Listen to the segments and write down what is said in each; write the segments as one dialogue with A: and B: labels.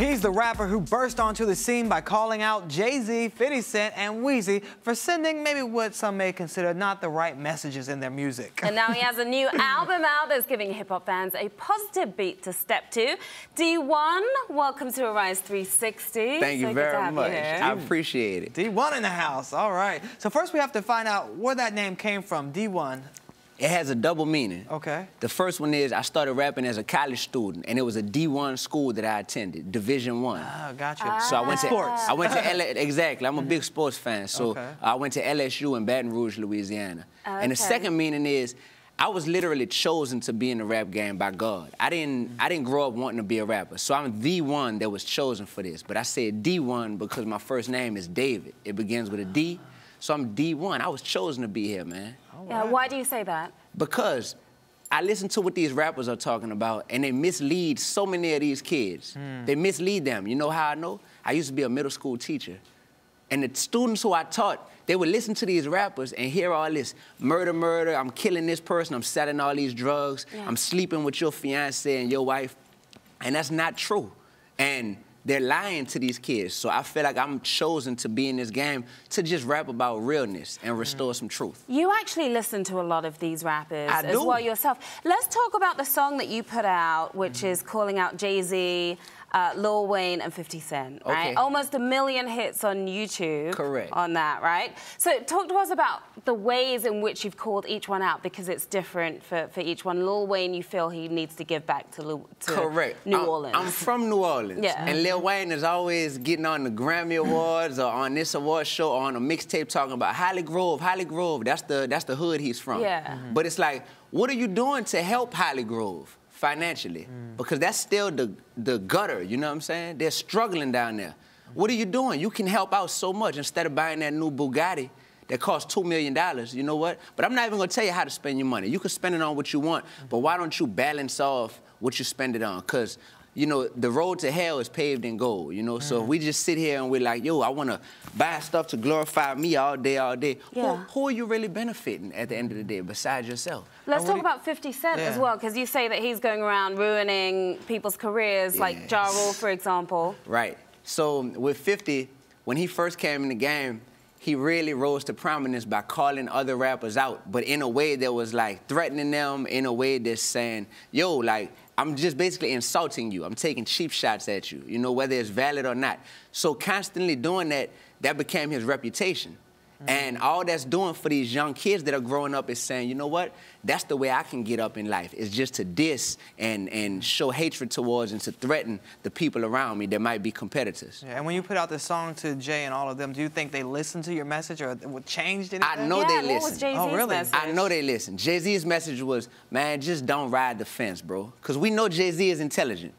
A: he's the rapper who burst onto the scene by calling out Jay-Z, 50 Cent, and Weezy for sending maybe what some may consider not the right messages in their music.
B: And now he has a new album out that's giving hip-hop fans a positive beat to step to. Dee-1, welcome to Arise 360.
C: Thank you very much. I appreciate it.
A: Dee-1 in the house. All right. So first we have to find out where that name came from, Dee-1.
C: It has a double meaning.
A: Okay.
C: The first one is I started rapping as a college student, and it was a D1 school that I attended, Division I.
A: Oh, gotcha.
C: So I went to
A: sports.
C: I went to exactly. I'm a big sports fan. So I went to LSU in Baton Rouge, Louisiana. And the second meaning is I was literally chosen to be in the rap game by God. I didn't grow up wanting to be a rapper. So I'm the one that was chosen for this. But I said D1 because my first name is David. It begins with a D. So I'm D1. I was chosen to be here, man.
B: Yeah, why do you say that?
C: Because I listen to what these rappers are talking about, and they mislead so many of these kids. They mislead them. You know how I know? I used to be a middle school teacher. And the students who I taught, they would listen to these rappers and hear all this murder, I'm killing this person, I'm selling all these drugs, I'm sleeping with your fiance and your wife. And that's not true. And they're lying to these kids. So I feel like I'm chosen to be in this game to just rap about realness and restore some truth.
B: You actually listen to a lot of these rappers as well yourself. Let's talk about the song that you put out, which is calling out Jay-Z, Lil Wayne, and 50 Cent, right? Almost 1 million hits on YouTube.
C: Correct.
B: On that, right? So talk to us about the ways in which you've called each one out, because it's different for each one. Lil Wayne, you feel he needs to give back to New Orleans.
C: I'm from New Orleans. Yeah. And Lil Wayne is always getting on the Grammy Awards or on this award show or on a mixtape talking about Holly Grove, Holly Grove. That's the hood he's from.
B: Yeah.
C: But it's like, what are you doing to help Holly Grove financially? Because that's still the gutter, you know what I'm saying? They're struggling down there. What are you doing? You can help out so much instead of buying that new Bugatti that costs $2 million, you know what? But I'm not even gonna tell you how to spend your money. You can spend it on what you want, but why don't you balance off what you spend it on? Because, you know, the road to hell is paved in gold, you know? So if we just sit here and we're like, yo, I wanna buy stuff to glorify me all day, who are you really benefiting at the end of the day besides yourself?
B: Let's talk about 50 Cent as well, because you say that he's going around ruining people's careers, like Ja Rule, for example.
C: Right. So with 50, when he first came in the game, he really rose to prominence by calling other rappers out, but in a way that was like threatening them, in a way that's saying, yo, like, I'm just basically insulting you. I'm taking cheap shots at you, you know, whether it's valid or not. So constantly doing that, that became his reputation. And all that's doing for these young kids that are growing up is saying, you know what? That's the way I can get up in life, is just to diss and show hatred towards and to threaten the people around me that might be competitors.
A: Yeah, and when you put out this song to Jay and all of them, do you think they listened to your message or changed anything?
C: I know they
B: what was
C: listened.
B: Jay-Z's message?
C: I know they listened. Jay-Z's message was, man, just don't ride the fence, bro. Because we know Jay-Z is intelligent.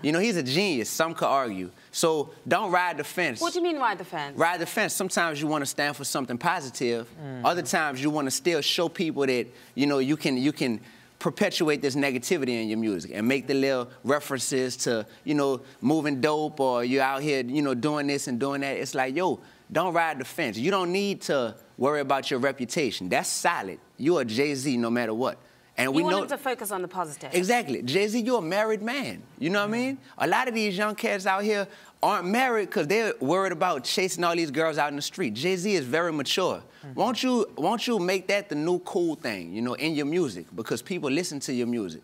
C: You know, he's a genius, some could argue. So don't ride the fence.
B: What do you mean ride the fence?
C: Ride the fence. Sometimes you want to stand for something positive. Other times you want to still show people that, you know, you can perpetuate this negativity in your music and make the little references to, you know, moving dope or you're out here, you know, doing this and doing that. It's like, yo, don't ride the fence. You don't need to worry about your reputation. That's solid. You are Jay-Z no matter what. And we
B: want him to focus on the positive.
C: Exactly. Jay-Z, you're a married man. You know what I mean? A lot of these young cats out here aren't married because they're worried about chasing all these girls out in the street. Jay-Z is very mature. Won't you make that the new cool thing, you know, in your music? Because people listen to your music.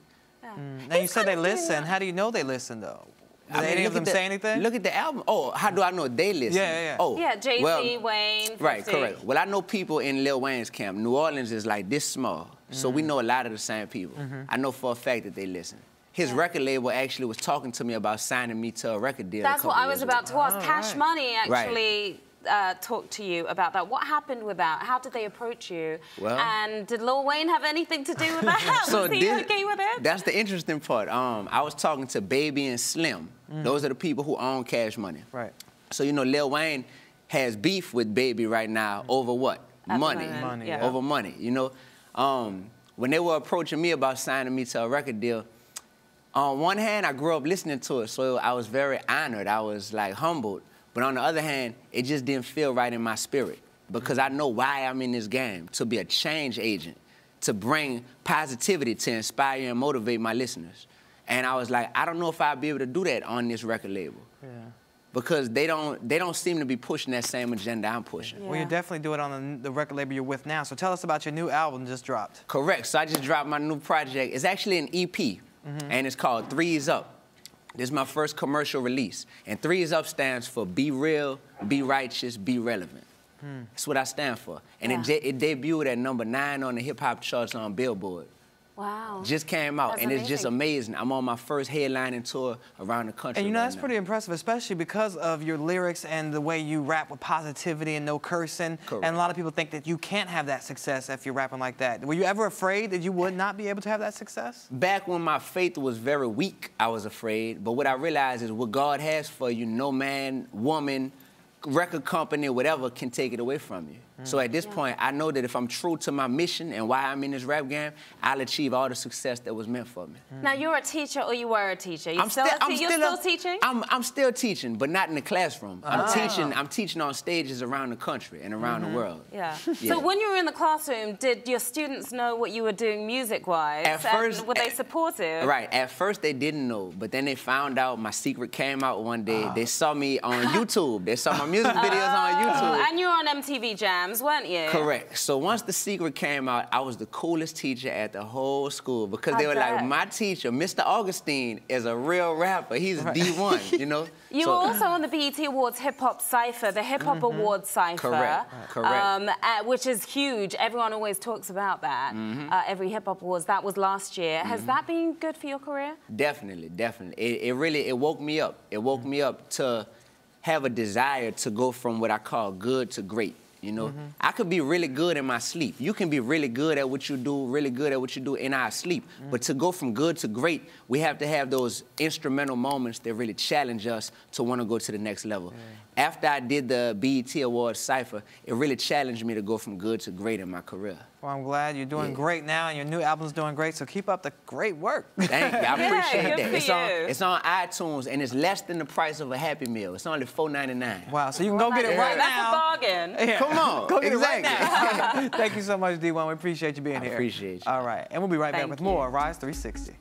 A: Now, you said they listen. How do you know they listen, though? Did any of them say anything?
C: Look at the album. Oh, how do I know they listen?
A: Yeah.
C: Oh,
B: yeah, Jay-Z, Wayne, 50.
C: Right, correct. Well, I know people in Lil Wayne's camp. New Orleans is like this small. So we know a lot of the same people. I know for a fact that they listen. His record label actually was talking to me about signing me to a record deal.
B: That's what I was about to ask. Cash Money actually talked to you about that. What happened with that? How did they approach you?
C: Well,
B: and did Lil Wayne have anything to do with that?
C: So
B: was he okay with it?
C: That's the interesting part. I was talking to Baby and Slim. Those are the people who own Cash Money.
A: Right.
C: So, you know, Lil Wayne has beef with Baby right now over what? Money. Over money, you know? When they were approaching me about signing me to a record deal, on one hand, I grew up listening to it, so I was very honored. I was, like, humbled. But on the other hand, it just didn't feel right in my spirit because I know why I'm in this game, to be a change agent, to bring positivity, to inspire and motivate my listeners. And I was like, I don't know if I'll be able to do that on this record label.
A: Yeah.
C: Because they don't seem to be pushing that same agenda I'm pushing.
A: Yeah. Well, you definitely do it on the record label you're with now. So tell us about your new album just dropped.
C: Correct. So I just dropped my new project. It's actually an EP, and it's called 3 is Up. This is my first commercial release. And 3 is Up stands for Be Real, Be Righteous, Be Relevant. That's what I stand for. And it debuted at #9 on the hip-hop charts on Billboard.
B: Wow.
C: Just came out,
B: That's
C: and
B: amazing.
C: it's just amazing. I'm on my first headlining tour around the country.
A: And you know,
C: right
A: that's
C: now.
A: pretty impressive, especially because of your lyrics and the way you rap with positivity and no cursing.
C: Correct.
A: And a lot of people think that you can't have that success if you're rapping like that. Were you ever afraid that you would not be able to have that success?
C: Back when my faith was very weak, I was afraid. But what I realized is what God has for you, no man, woman, record company, whatever, can take it away from you. So at this point, I know that if I'm true to my mission and why I'm in this rap game, I'll achieve all the success that was meant for me.
B: Now, you're a teacher, or you were a teacher? You're still teaching?
C: I'm still teaching, but not in the classroom. I'm teaching on stages around the country and around the world.
B: Yeah. So when you were in the classroom, did your students know what you were doing music-wise?
C: At first,
B: were they supportive?
C: Right. At first, they didn't know, but then they found out. My secret came out one day. They saw me on YouTube. They saw my music videos on YouTube.
B: And you were on MTV Jams, weren't you?
C: Correct. So once the secret came out, I was the coolest teacher at the whole school because they were like, my teacher, Mr. Augustine, is a real rapper. He's a Dee-1, you know?
B: You were also on the BET Awards Hip Hop Cypher, the Hip Hop Awards Cypher.
C: Correct.
B: Which is huge. Everyone always talks about that. Every Hip Hop Awards. That was last year. Has that been good for your career?
C: Definitely, definitely. It woke me up. It woke me up to have a desire to go from what I call good to great. You know, I could be really good in my sleep. You can be really good at what you do, really good at what you do in our sleep. But to go from good to great, we have to have those instrumental moments that really challenge us to want to go to the next level. After I did the BET Awards Cypher, it really challenged me to go from good to great in my career.
A: Well, I'm glad you're doing great now, and your new album's doing great, so keep up the great work.
C: Thank you. I appreciate
B: that.
C: It's on iTunes, and it's less than the price of a Happy Meal. It's only $4.99.
A: Wow, so you can go get it right now.
B: That's a bargain.
A: Yeah.
C: Come on.
A: Go get it right now. Thank you so much, Dee-1. We appreciate you being here.
C: I appreciate you.
A: All right, and we'll be right back with more Rise 360.